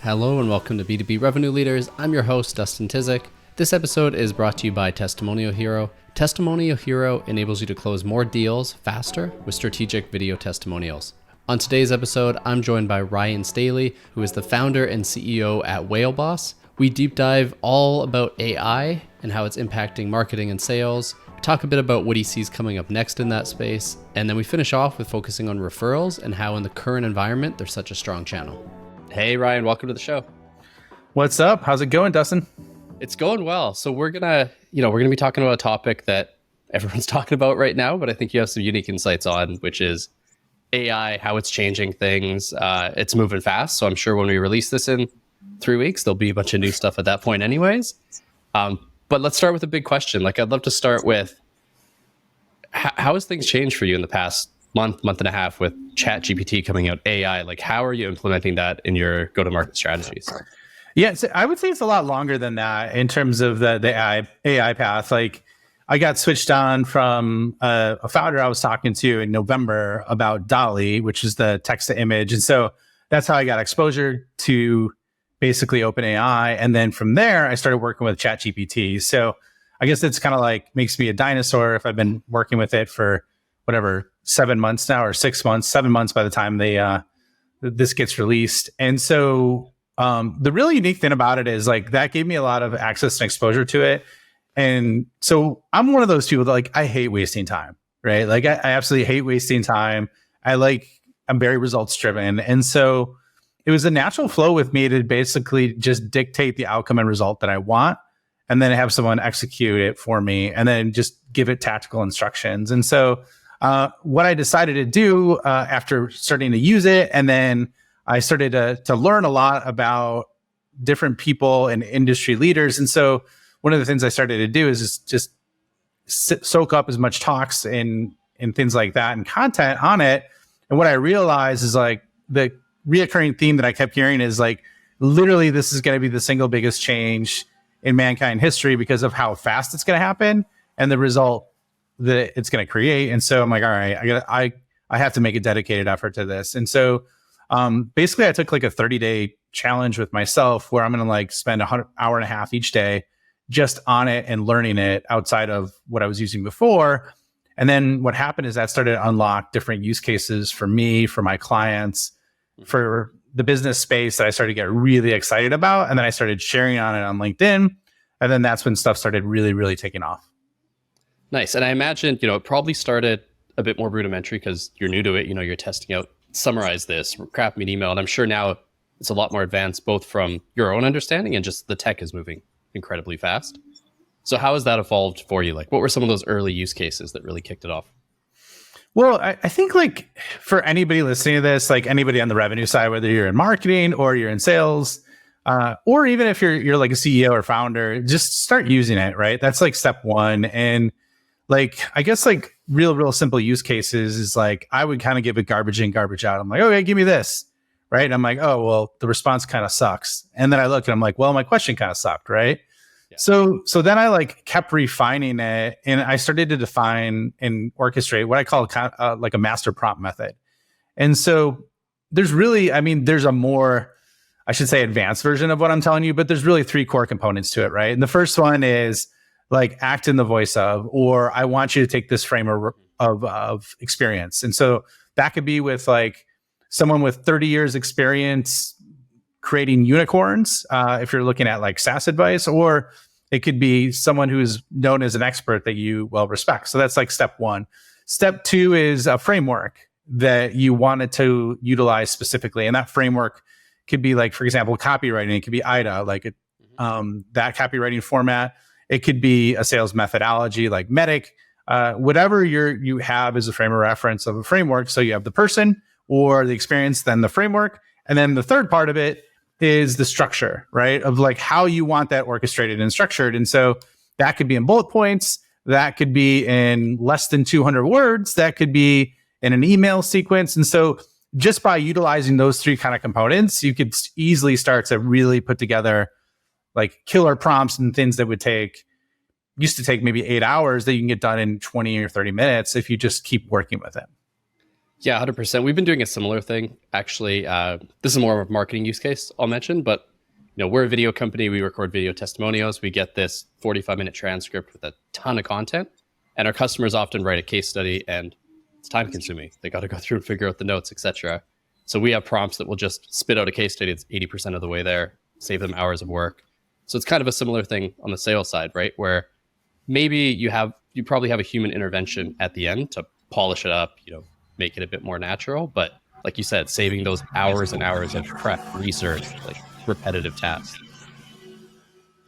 Hello and welcome to B2B Revenue Leaders. I'm your host, Dustin Tizik. This episode is brought to you by Testimonial Hero. Testimonial Hero enables you to close more deals faster with strategic video testimonials. On today's episode, I'm joined by Ryan Staley, who is the founder and CEO at WhaleBoss. We deep dive all about AI and how it's impacting marketing and sales. We talk a bit about what he sees coming up next in that space. And then we finish off with focusing on referrals and how in the current environment, they're such a strong channel. Hey, Ryan, welcome to the show. What's up? How's it going, Dustin? It's going well. So we're gonna be talking about a topic that everyone's talking about right now, but I think you have some unique insights on, which is AI, how it's changing things. It's moving fast. So I'm sure when we release this in 3 weeks, there'll be a bunch of new stuff at that point anyways. But let's start with a big question. I'd love to start with how has things changed for you in the past month and a half with Chat GPT coming out, AI? How are you implementing that in your go-to-market strategies? Yeah, so I would say it's a lot longer than that in terms of the AI path. I got switched on from a founder I was talking to in November about DALL-E, which is the text to image. And so that's how I got exposure to basically OpenAI. And then from there, I started working with Chat GPT. So I guess it's kind of makes me a dinosaur if I've been working with it for whatever, 7 months now or 6 months, 7 months by the time this gets released. And so the really unique thing about it is that gave me a lot of access and exposure to it. And so I'm one of those people that I hate wasting time, right? I absolutely hate wasting time. I'm very results driven. And so it was a natural flow with me to basically just dictate the outcome and result that I want, and then have someone execute it for me, and then just give it tactical instructions. And so what I decided to do after starting to use it, and then I started to learn a lot about different people and industry leaders. And so one of the things I started to do is just soak up as much talks and things like that and content on it. And what I realized is the reoccurring theme that I kept hearing is literally this is going to be the single biggest change in mankind history because of how fast it's going to happen and the result that it's going to create. And so I'm like, all right, I have to make a dedicated effort to this. And so basically I took a 30-day challenge with myself where I'm going to spend an hour and a half each day just on it and learning it outside of what I was using before. And then what happened is that started to unlock different use cases for me, for my clients, for the business space that I started to get really excited about. And then I started sharing on it on LinkedIn. And then that's when stuff started really, really taking off. Nice. And I imagine, it probably started a bit more rudimentary because you're new to it. You're testing out, summarize this, craft me an email. And I'm sure now it's a lot more advanced, both from your own understanding and just the tech is moving incredibly fast. So how has that evolved for you? What were some of those early use cases that really kicked it off? Well, I think for anybody listening to this, anybody on the revenue side, whether you're in marketing or you're in sales, or even if you're a CEO or founder, just start using it, right? That's step one. And I guess real simple use cases is I would kind of give it garbage in, garbage out. I'm like, okay, give me this, right? And I'm like, oh, well, the response kind of sucks. And then I look and I'm like, well, my question kind of sucked, right? Yeah. So then I kept refining it, and I started to define and orchestrate what I call a master prompt method. And so there's there's a more, I should say, advanced version of what I'm telling you, but there's really 3 core components to it, right? And the first one is act in the voice of, or I want you to take this frame of experience. And so that could be with someone with 30 years experience creating unicorns, if you're looking at SaaS advice, or it could be someone who's known as an expert that you well respect. So that's step one. Step two is a framework that you wanted to utilize specifically. And that framework could be for example, copywriting. It could be IDA, that copywriting format. It could be a sales methodology like MEDDIC, whatever you have as a frame of reference of a framework. So you have the person or the experience, then the framework. And then the third part of it is the structure, right? Of how you want that orchestrated and structured. And so that could be in bullet points. That could be in less than 200 words. That could be in an email sequence. And so just by utilizing those 3 kind of components, you could easily start to really put together killer prompts and things that used to take maybe 8 hours that you can get done in 20 or 30 minutes if you just keep working with it. Yeah, 100%. We've been doing a similar thing. Actually, this is more of a marketing use case I'll mention, but we're a video company. We record video testimonials. We get this 45-minute transcript with a ton of content, and our customers often write a case study, and it's time consuming. They got to go through and figure out the notes, etc. So we have prompts that will just spit out a case study that's 80% of the way there, save them hours of work. So it's kind of a similar thing on the sales side, right? Where maybe you probably have a human intervention at the end to polish it up, make it a bit more natural. But like you said, saving those hours and hours of prep, research, like repetitive tasks.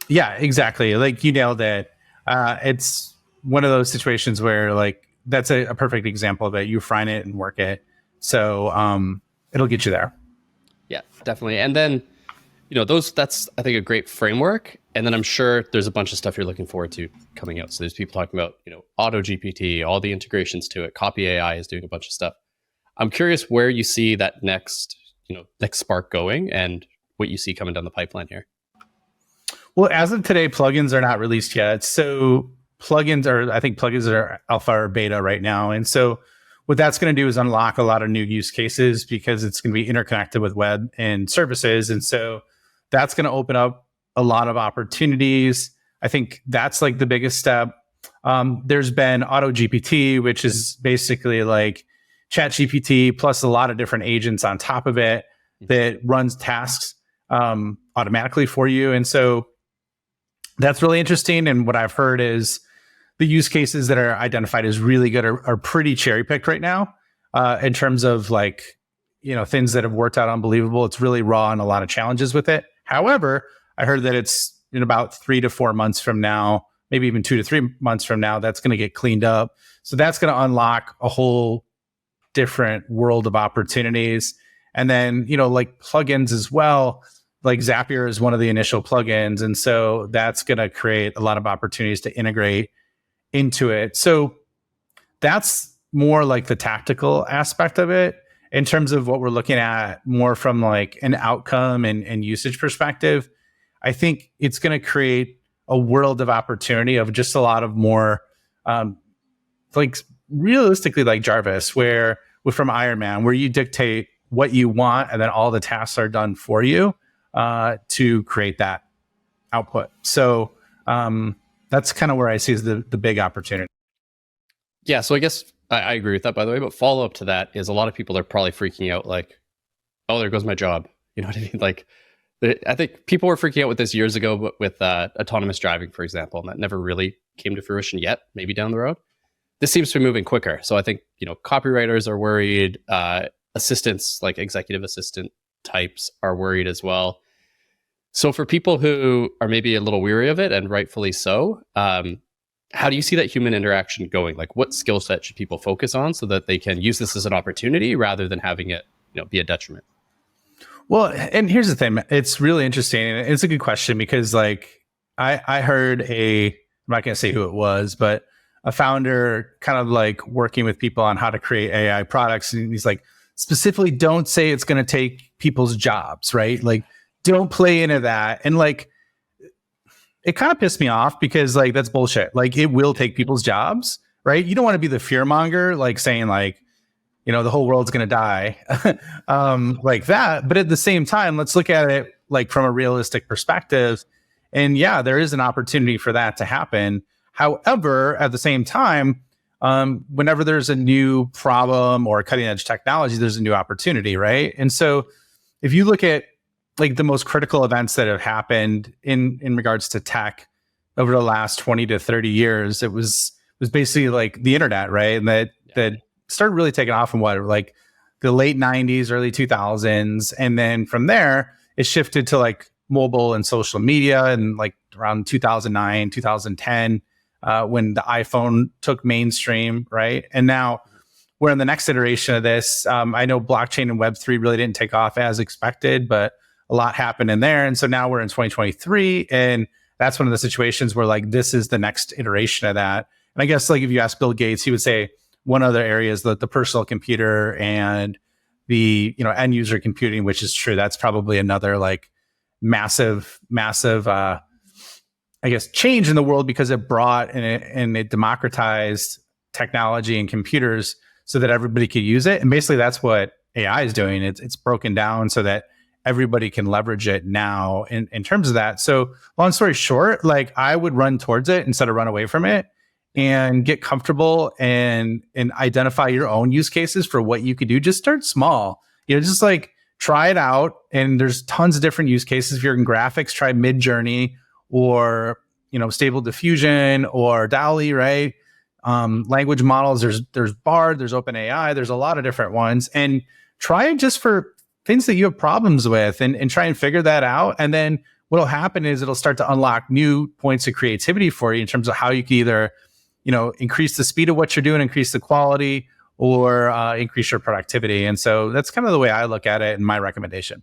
Yeah, exactly. Like you nailed it. It's one of those situations where like that's a perfect example of it. You refine it and work it. So it'll get you there. Yeah, definitely. And then, that's, I think, a great framework. And then I'm sure there's a bunch of stuff you're looking forward to coming out. So there's people talking about, Auto GPT, all the integrations to it. Copy AI is doing a bunch of stuff. I'm curious where you see that next spark going and what you see coming down the pipeline here. Well, as of today, plugins are not released yet. So plugins are alpha or beta right now. And so what that's going to do is unlock a lot of new use cases because it's going to be interconnected with web and services. And so that's going to open up a lot of opportunities. I think that's like the biggest step. There's been Auto GPT, which is basically like Chat GPT plus a lot of different agents on top of it that runs tasks automatically for you. And so that's really interesting. And what I've heard is the use cases that are identified as really good are pretty cherry picked right now in terms of like, things that have worked out unbelievable. It's really raw and a lot of challenges with it. However, I heard that it's in about 3 to 4 months from now, maybe even 2 to 3 months from now, that's going to get cleaned up. So that's going to unlock a whole different world of opportunities. And then, like plugins as well, like Zapier is one of the initial plugins. And so that's going to create a lot of opportunities to integrate into it. So that's more like the tactical aspect of it. In terms of what we're looking at more from like an outcome and usage perspective, I think it's going to create a world of opportunity of just a lot of more, like realistically like Jarvis, where from Iron Man, where you dictate what you want and then all the tasks are done for you to create that output. So that's kind of where I see as the big opportunity. Yeah, so I guess I agree with that, by the way. But follow up to that is a lot of people are probably freaking out like, oh, there goes my job. You know what I mean? Like, I think people were freaking out with this years ago, but with autonomous driving, for example, and that never really came to fruition yet, maybe down the road. This seems to be moving quicker. So I think, copywriters are worried. Assistants, like executive assistant types, are worried as well. So for people who are maybe a little weary of it, and rightfully so, how do you see that human interaction going? Like, what skill set should people focus on so that they can use this as an opportunity rather than having it, be a detriment? Well, and here's the thing. It's really interesting. And it's a good question because like I heard I'm not going to say who it was, but a founder kind of like working with people on how to create AI products. And he's like, specifically, don't say it's going to take people's jobs, right? Like, don't play into that. And like, it kind of pissed me off because like, that's bullshit. Like, it will take people's jobs, right? You don't want to be the fear monger, like saying like, the whole world's going to die like that. But at the same time, let's look at it like from a realistic perspective. And yeah, there is an opportunity for that to happen. However, at the same time, whenever there's a new problem or cutting edge technology, there's a new opportunity, right? And so if you look at like the most critical events that have happened in regards to tech over the last 20 to 30 years, it was basically like the internet, right? And that started really taking off in like the late 90s, early 2000s. And then from there, it shifted to like mobile and social media and like around 2009, 2010, when the iPhone took mainstream, right? And now we're in the next iteration of this. I know blockchain and Web3 really didn't take off as expected, but a lot happened in there. And so now we're in 2023. And that's one of the situations where like, this is the next iteration of that. And I guess like if you ask Bill Gates, he would say one other area is the personal computer and the, end user computing, which is true. That's probably another like massive, I guess, change in the world because it brought and it democratized technology and computers so that everybody could use it. And basically that's what AI is doing. It's broken down so that everybody can leverage it now in terms of that. So long story short, like I would run towards it instead of run away from it, and get comfortable and identify your own use cases for what you could do. Just start small, just like try it out. And there's tons of different use cases. If you're in graphics, try Mid-Journey or, Stable Diffusion or DALL-E, right? Language models, there's Bard, there's OpenAI, there's a lot of different ones, and try it just for things that you have problems with and try and figure that out. And then what'll happen is it'll start to unlock new points of creativity for you in terms of how you can either, increase the speed of what you're doing, increase the quality, or increase your productivity. And so that's kind of the way I look at it and my recommendation.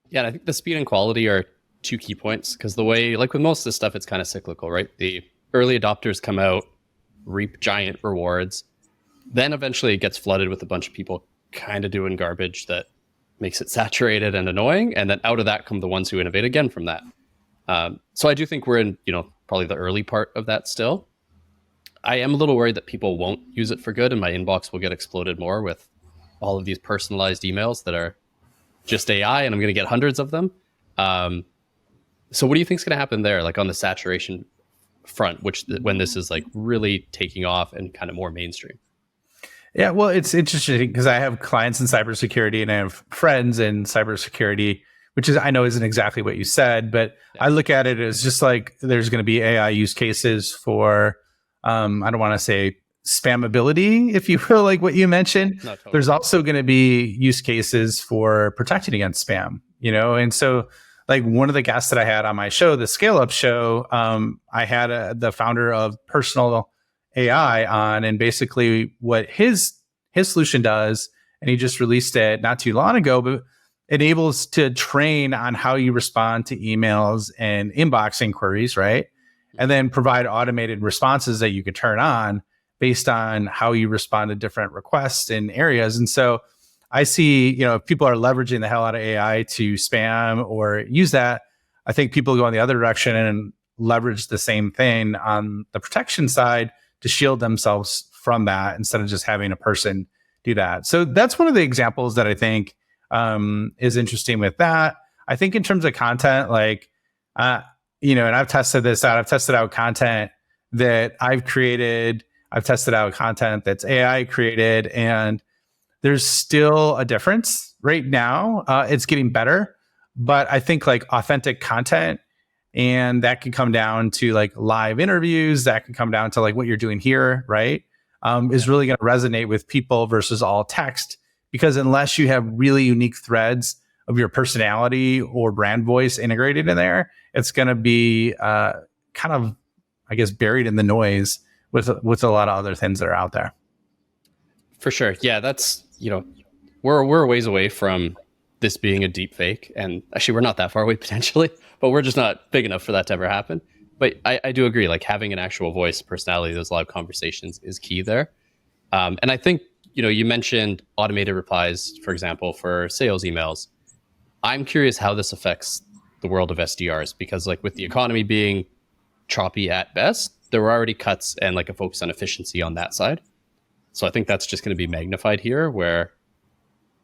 Yeah, and I think the speed and quality are two key points, because the way, like with most of this stuff, it's kind of cyclical, right? The early adopters come out, reap giant rewards, then eventually it gets flooded with a bunch of people kind of doing garbage that makes it saturated and annoying, and then out of that come the ones who innovate again from that. So I do think we're in, probably the early part of that still. I am a little worried that people won't use it for good, and my inbox will get exploded more with all of these personalized emails that are just AI, and I'm going to get hundreds of them. So what do you think is going to happen there, like on the saturation front, when this is like really taking off and kind of more mainstream? Yeah, well, it's interesting because I have clients in cybersecurity and I have friends in cybersecurity, which I know isn't exactly what you said, but yeah. I look at it as just like there's going to be AI use cases for, I don't want to say spamability, if you will, like what you mentioned. No, totally. There's also going to be use cases for protecting against spam, and so like one of the guests that I had on my show, the Scale Up show, I had the founder of Personal AI on, and basically what his solution does, and he just released it not too long ago, but enables to train on how you respond to emails and inbox inquiries, right? And then provide automated responses that you could turn on based on how you respond to different requests in areas. And so I see, if people are leveraging the hell out of AI to spam or use that, I think people go in the other direction and leverage the same thing on the protection side to shield themselves from that instead of just having a person do that. So that's one of the examples that I think is interesting with that. I think in terms of content, like, and I've tested this out. I've tested out content that I've created. I've tested out content that's AI created, and there's still a difference right now. It's getting better, but I think like authentic content, and that can come down to like live interviews, that can come down to like what you're doing here, right? Is really going to resonate with people versus all text, because unless you have really unique threads of your personality or brand voice integrated in there, it's going to be kind of, I guess, buried in the noise with a lot of other things that are out there. For sure. Yeah, that's, we're a ways away from this being a deep fake. And actually, we're not that far away potentially, but we're just not big enough for that to ever happen. But I do agree, like having an actual voice, personality, those live conversations is key there. And I think, you mentioned automated replies, for example, for sales emails. I'm curious how this affects the world of SDRs, because like with the economy being choppy at best, there were already cuts and like a focus on efficiency on that side. So I think that's just going to be magnified here, where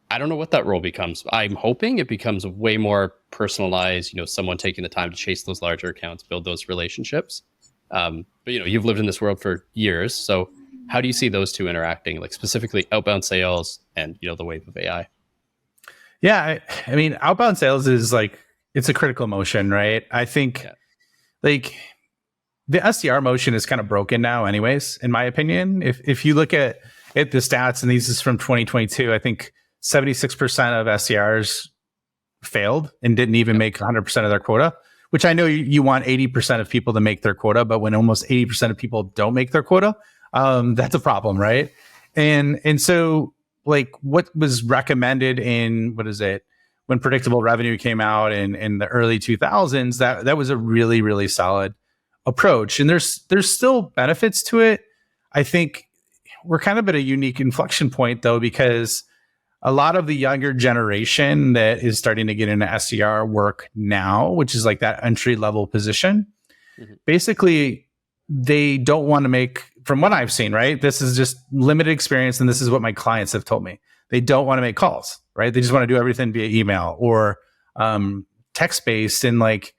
I don't know what that role becomes. I'm hoping it becomes way more personalized, someone taking the time to chase those larger accounts, build those relationships. But, you've lived in this world for years. So how do you see those two interacting, like specifically outbound sales and, the wave of AI? Yeah, I mean, outbound sales is like, it's a critical motion, right? I think like the SDR motion is kind of broken now anyways, in my opinion. If you look at the stats, and these is from 2022, I think 76% of SDRs failed and didn't even make 100% of their quota, which I know you want 80% of people to make their quota, but when almost 80% of people don't make their quota, that's a problem, right? And so like what was recommended in, when predictable revenue came out in the early 2000s, that was a really, really solid approach. And there's still benefits to it. I think we're kind of at a unique inflection point though, because a lot of the younger generation that is starting to get into SDR work now, which is like that entry level position, basically they don't want to make from what I've seen, right, this is just limited experience, and this is what my clients have told me. They don't want to make calls, right? They just want to do everything via email or text-based, and like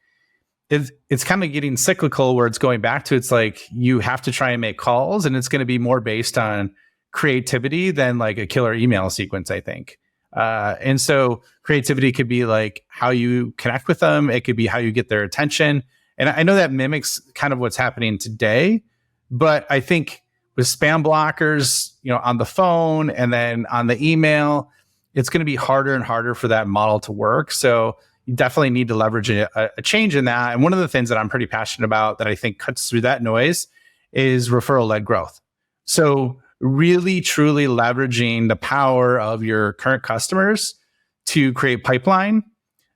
it's kind of getting cyclical where it's going back to, it's like you have to try and make calls, and it's going to be more based on creativity than like a killer email sequence, I think. And so creativity could be like how you connect with them. It could be how you get their attention. And I know that mimics kind of what's happening today, but I think with spam blockers, on the phone and then on the email, it's going to be harder and harder for that model to work. So you definitely need to leverage a change in that. And one of the things that I'm pretty passionate about that I think cuts through that noise is referral-led growth. So really, truly leveraging the power of your current customers to create pipeline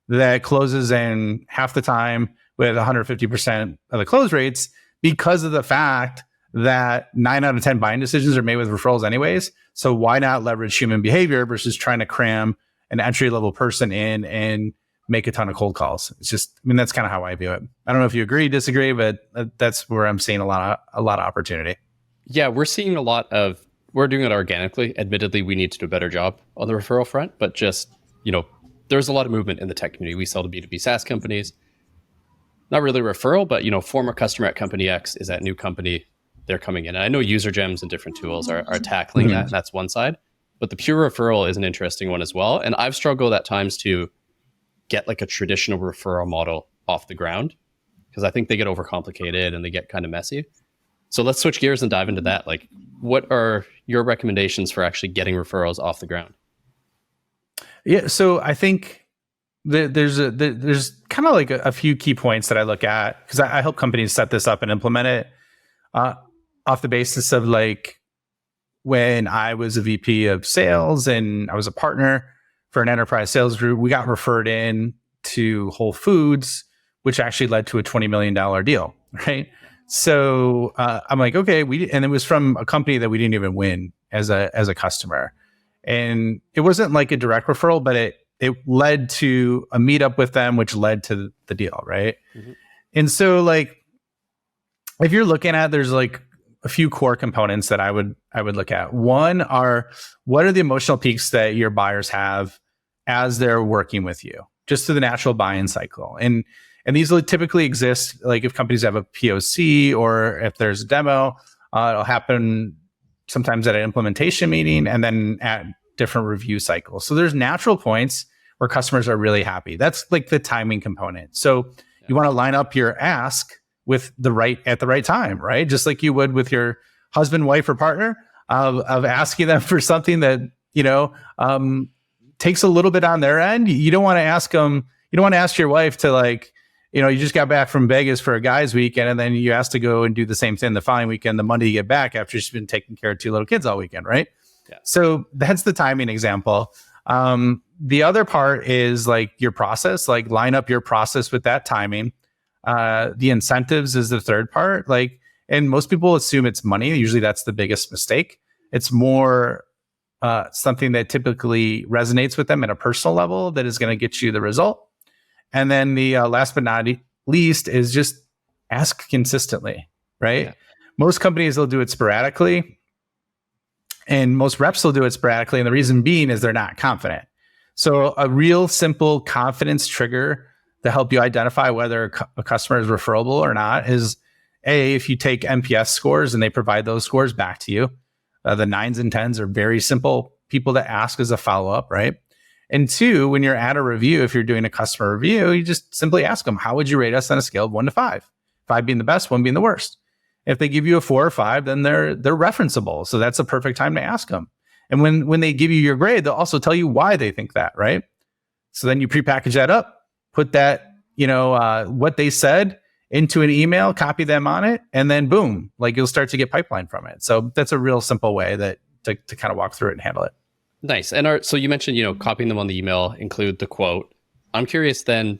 that closes in half the time with 150% of the close rates, because of the fact that 9 out of 10 buying decisions are made with referrals anyways. So why not leverage human behavior versus trying to cram an entry-level person in and make a ton of cold calls? It's just, that's kind of how I view it. I don't know if you agree, disagree, but that's where I'm seeing a lot of opportunity. Yeah, we're seeing we're doing it organically. Admittedly, we need to do a better job on the referral front, but just, there's a lot of movement in the tech community. We sell to B2B SaaS companies. Not really referral, but, former customer at company X is at new company. They're coming in. And I know user gems and different tools are tackling that. That's one side. But the pure referral is an interesting one as well. And I've struggled at times to get like a traditional referral model off the ground, because I think they get overcomplicated and they get kind of messy. So let's switch gears and dive into that. Like, what are your recommendations for actually getting referrals off the ground? Yeah, so I think there's kind of like a few key points that I look at, because I help companies set this up and implement it off the basis of like when I was a VP of sales and I was a partner for an enterprise sales group, we got referred in to Whole Foods, which actually led to a $20 million deal, right? So I'm like, okay, and it was from a company that we didn't even win as a customer. And it wasn't like a direct referral, but it led to a meetup with them, which led to the deal, right? Mm-hmm. And so like, if you're looking at, there's like a few core components that I would look at. One are, what are the emotional peaks that your buyers have as they're working with you, just through the natural buy-in cycle. And these will typically exist, like if companies have a POC or if there's a demo, it'll happen sometimes at an implementation meeting and then at different review cycles. So there's natural points where customers are really happy. That's like the timing component. So you want to line up your ask with at the right time, right? Just like you would with your husband, wife, or partner, of asking them for something that, takes a little bit on their end. You don't want to ask them, you don't want to ask your wife to like, you just got back from Vegas for a guy's weekend, and then you ask to go and do the same thing the following weekend, the Monday you get back after she's been taking care of 2 little kids all weekend, right? Yeah. So that's the timing example. The other part is like your process, like line up your process with that timing. The incentives is the third part. Like, and most people assume it's money. Usually that's the biggest mistake. It's more something that typically resonates with them at a personal level that is going to get you the result. And then the last but not least is just ask consistently, right? Yeah. Most companies will do it sporadically, and most reps will do it sporadically. And the reason being is they're not confident. So a real simple confidence trigger to help you identify whether a customer is referable or not is, if you take NPS scores and they provide those scores back to you. The 9s and 10s are very simple people to ask as a follow-up, right? And 2, when you're at a review, if you're doing a customer review, you just simply ask them, how would you rate us on a scale of 1 to 5? 5 being the best, 1 being the worst. If they give you a 4 or 5, then they're referenceable. So that's a perfect time to ask them. And when they give you your grade, they'll also tell you why they think that, right? So then you prepackage that up, put that, what they said into an email, copy them on it, and then boom, like you'll start to get pipeline from it. So that's a real simple way to kind of walk through it and handle it. Nice. And so you mentioned, copying them on the email, include the quote. I'm curious then,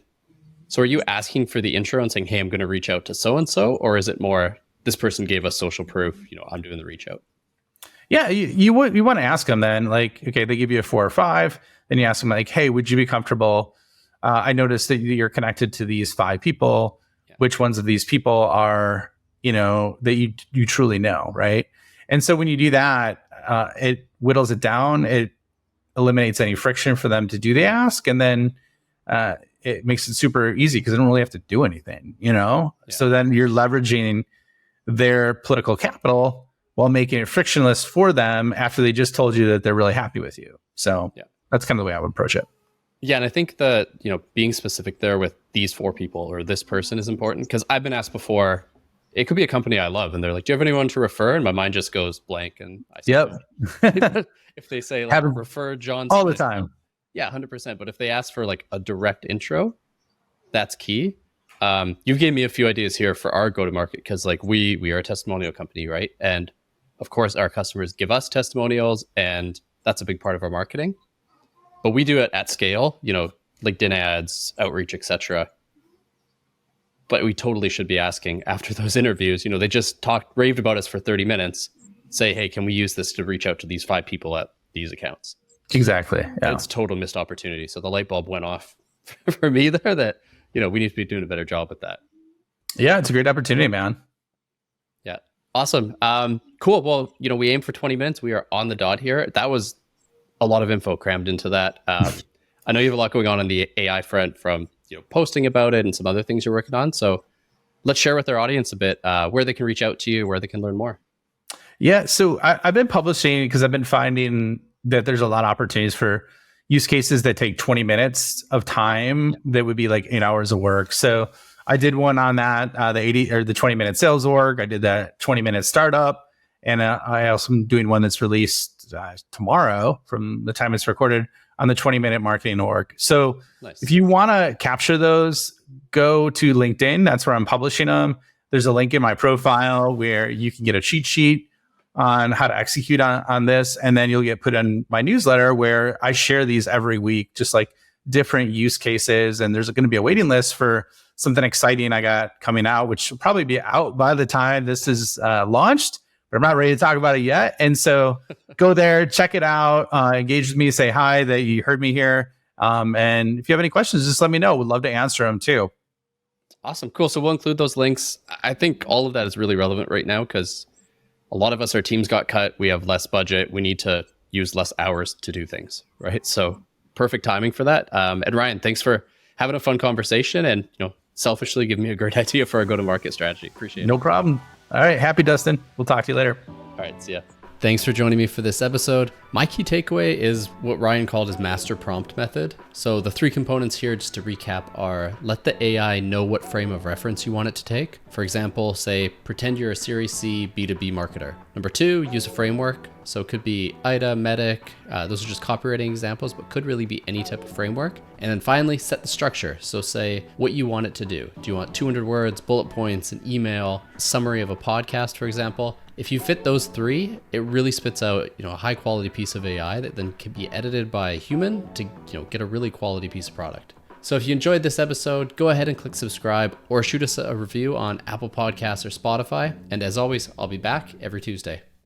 so are you asking for the intro and saying, hey, I'm going to reach out to so-and-so, or is it more, this person gave us social proof, I'm doing the reach out? Yeah, you want to ask them then, like, okay, they give you a 4 or 5, then you ask them like, hey, would you be comfortable? I noticed that you're connected to these 5 people. Yeah. Which ones of these people are, that you truly know, right? And so when you do that, it whittles it down. It eliminates any friction for them to do the ask, and then it makes it super easy because they don't really have to do anything, Yeah. So then you're leveraging their political capital while making it frictionless for them after they just told you that they're really happy with you. So that's kind of the way I would approach it. Yeah, and I think that, being specific there with these 4 people or this person is important, because I've been asked before, it could be a company I love, and they're like, do you have anyone to refer? And my mind just goes blank. And I say, if they say, like, refer John all Smith, the time. Yeah, 100%. But if they ask for like a direct intro, that's key. You've given me a few ideas here for our go-to-market, because like we are a testimonial company, right? And of course, our customers give us testimonials, and that's a big part of our marketing. But we do it at scale, LinkedIn ads, outreach, etc. But we totally should be asking after those interviews, they just raved about us for 30 minutes, say, hey, can we use this to reach out to these 5 people at these accounts? Exactly. Yeah. It's total missed opportunity. So the light bulb went off for me there that, we need to be doing a better job with that. Yeah, it's a great opportunity, man. Yeah. Awesome. Cool. Well, we aim for 20 minutes. We are on the dot here. That was a lot of info crammed into that. I know you have a lot going on the AI front, from posting about it and some other things you're working on. So let's share with our audience a bit where they can reach out to you, where they can learn more. Yeah, so I've been publishing because I've been finding that there's a lot of opportunities for use cases that take 20 minutes of time that would be like 8 hours of work. So I did one on that, the 20-minute sales org. I did that 20-minute startup. And I also am doing one that's released tomorrow from the time it's recorded on the 20-minute marketing org. So nice. If you want to capture those, go to LinkedIn. That's where I'm publishing them. There's a link in my profile where you can get a cheat sheet on how to execute on this. And then you'll get put in my newsletter where I share these every week, just like different use cases. And there's going to be a waiting list for something exciting I got coming out, which will probably be out by the time this is launched. But I'm not ready to talk about it yet. And so go there, check it out, engage with me, say hi that you heard me here. And if you have any questions, just let me know. We'd love to answer them too. Awesome. Cool. So we'll include those links. I think all of that is really relevant right now, because a lot of us, our teams got cut. We have less budget. We need to use less hours to do things, right? So perfect timing for that. And Ryan, thanks for having a fun conversation and, selfishly giving me a great idea for our go-to-market strategy. Appreciate it. No problem. All right. Happy, Dustin. We'll talk to you later. All right. See ya. Thanks for joining me for this episode. My key takeaway is what Ryan called his master prompt method. So the 3 components here, just to recap, are let the AI know what frame of reference you want it to take. For example, say, pretend you're a Series C B2B marketer. Number 2, use a framework. So it could be IDA, Medic. Those are just copywriting examples, but could really be any type of framework. And then finally, set the structure. So say what you want it to do. Do you want 200 words, bullet points, an email, summary of a podcast, for example? If you fit those 3, it really spits out, a high quality piece of AI that then can be edited by a human to, get a really quality piece of product. So if you enjoyed this episode, go ahead and click subscribe or shoot us a review on Apple Podcasts or Spotify. And as always, I'll be back every Tuesday.